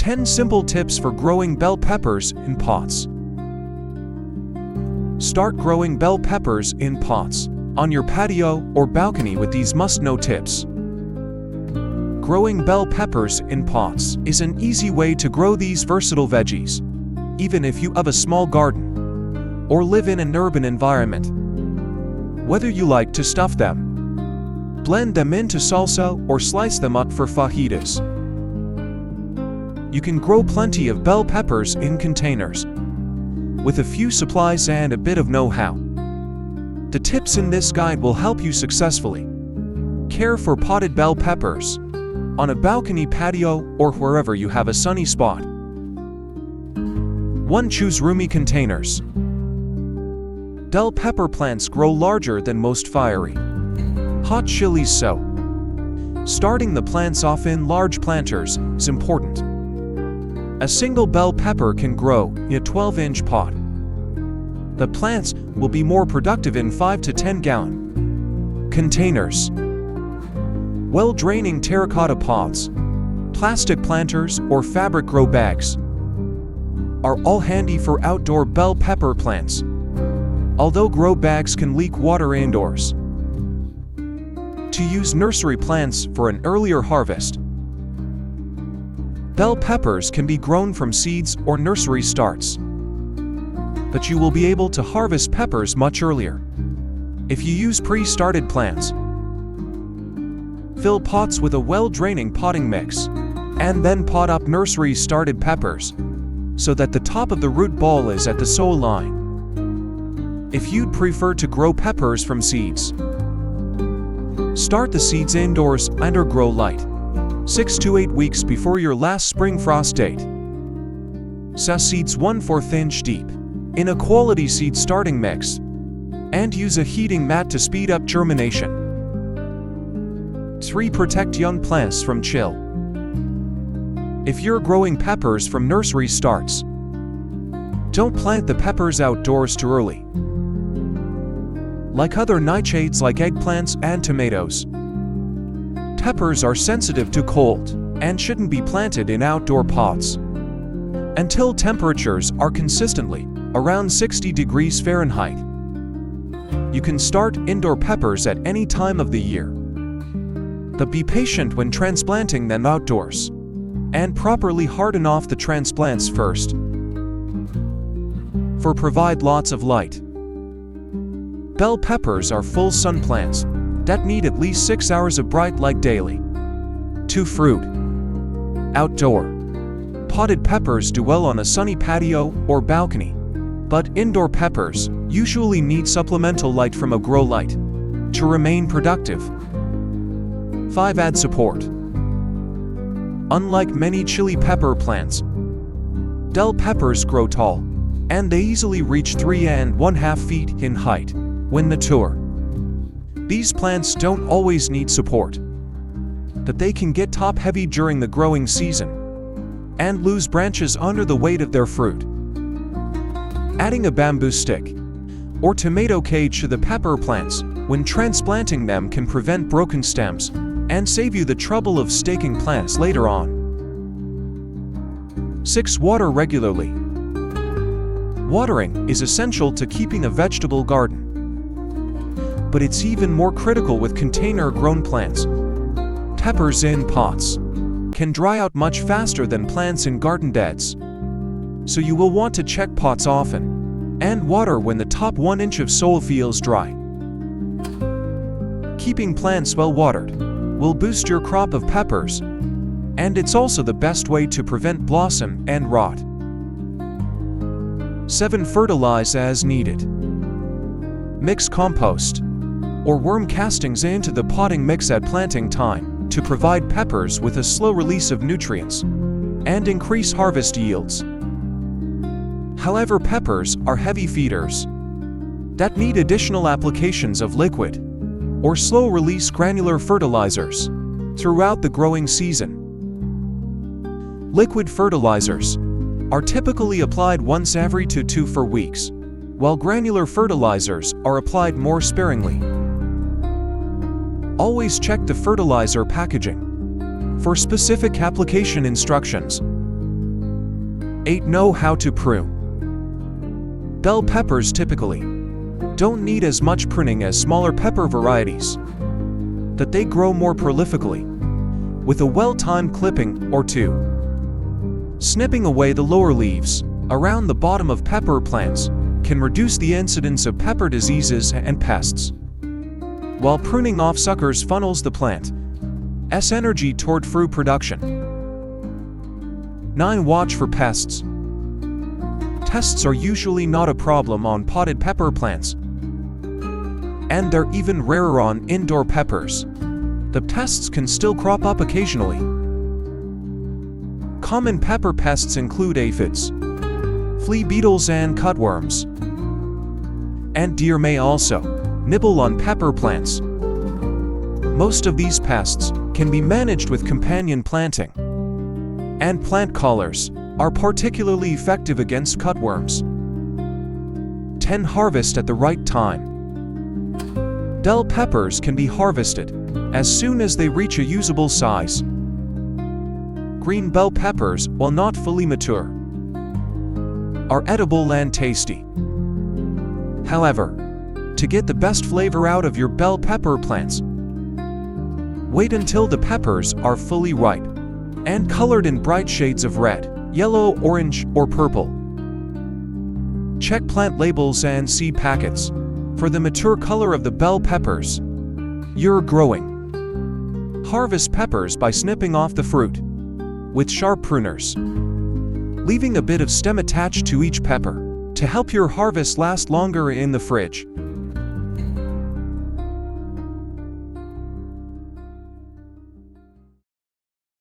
10 simple tips for growing bell peppers in pots. Start growing bell peppers in pots on your patio or balcony with these must-know tips. Growing bell peppers in pots is an easy way to grow these versatile veggies, even if you have a small garden or live in an urban environment. Whether you like to stuff them, blend them into salsa, or slice them up for fajitas, you can grow plenty of bell peppers in containers with a few supplies and a bit of know-how. The tips in this guide will help you successfully care for potted bell peppers on a balcony, patio, or wherever you have a sunny spot. 1. Choose roomy containers. Bell pepper plants grow larger than most fiery hot chilies, so starting the plants off in large planters is important. A single bell pepper can grow in a 12-inch pot. The plants will be more productive in 5 to 10 gallon containers. Well-draining terracotta pots, plastic planters, or fabric grow bags are all handy for outdoor bell pepper plants, although grow bags can leak water indoors. To use nursery plants for an earlier harvest. Bell peppers can be grown from seeds or nursery starts, but you will be able to harvest peppers much earlier if you use pre-started plants. Fill pots with a well-draining potting mix, and then pot up nursery-started peppers so that the top of the root ball is at the soil line. If you'd prefer to grow peppers from seeds, start the seeds indoors and/or grow light 6 to 8 weeks before your last spring frost date. Sow seeds 1/4 inch deep in a quality seed starting mix, and use a heating mat to speed up germination. 3. Protect young plants from chill. If you're growing peppers from nursery starts, don't plant the peppers outdoors too early. Like other nightshades like eggplants and tomatoes, peppers are sensitive to cold and shouldn't be planted in outdoor pots until temperatures are consistently around 60 degrees Fahrenheit. You can start indoor peppers at any time of the year, but be patient when transplanting them outdoors, and properly harden off the transplants first. 4. Provide lots of light. Bell peppers are full sun plants that need at least 6 hours of bright light daily. 2. Fruit. Outdoor potted peppers do well on a sunny patio or balcony, but indoor peppers usually need supplemental light from a grow light to remain productive. 5. Add support. Unlike many chili pepper plants, bell peppers grow tall, and they easily reach 3.5 feet in height when mature. These plants don't always need support, but they can get top-heavy during the growing season and lose branches under the weight of their fruit. Adding a bamboo stick or tomato cage to the pepper plants when transplanting them can prevent broken stems and save you the trouble of staking plants later on. 6. Water regularly. Watering is essential to keeping a vegetable garden, but it's even more critical with container-grown plants. Peppers in pots can dry out much faster than plants in garden beds, so you will want to check pots often and water when the top 1 inch of soil feels dry. Keeping plants well watered will boost your crop of peppers, and it's also the best way to prevent blossom and rot. 7. Fertilize as needed. Mix compost or worm castings into the potting mix at planting time to provide peppers with a slow release of nutrients and increase harvest yields. However, peppers are heavy feeders that need additional applications of liquid or slow-release granular fertilizers throughout the growing season. Liquid fertilizers are typically applied once every 2 to 4 weeks, while granular fertilizers are applied more sparingly. Always check the fertilizer packaging for specific application instructions. 8. Know how to prune. Bell peppers typically don't need as much pruning as smaller pepper varieties, that they grow more prolifically, with a well-timed clipping or two. Snipping away the lower leaves around the bottom of pepper plants can reduce the incidence of pepper diseases and pests, while pruning off suckers funnels the plant's energy toward fruit production. 9. Watch for pests. Pests are usually not a problem on potted pepper plants, and they're even rarer on indoor peppers. The pests can still crop up occasionally. Common pepper pests include aphids, flea beetles and cutworms. And deer may also nibble on pepper plants. Most of these pests can be managed with companion planting, and plant collars are particularly effective against cutworms. 10. Harvest at the right time. Bell peppers can be harvested as soon as they reach a usable size. Green bell peppers, while not fully mature, are edible and tasty. However, to get the best flavor out of your bell pepper plants, wait until the peppers are fully ripe and colored in bright shades of red, yellow, orange, or purple. Check plant labels and seed packets for the mature color of the bell peppers you're growing. Harvest peppers by snipping off the fruit with sharp pruners, leaving a bit of stem attached to each pepper to help your harvest last longer in the fridge.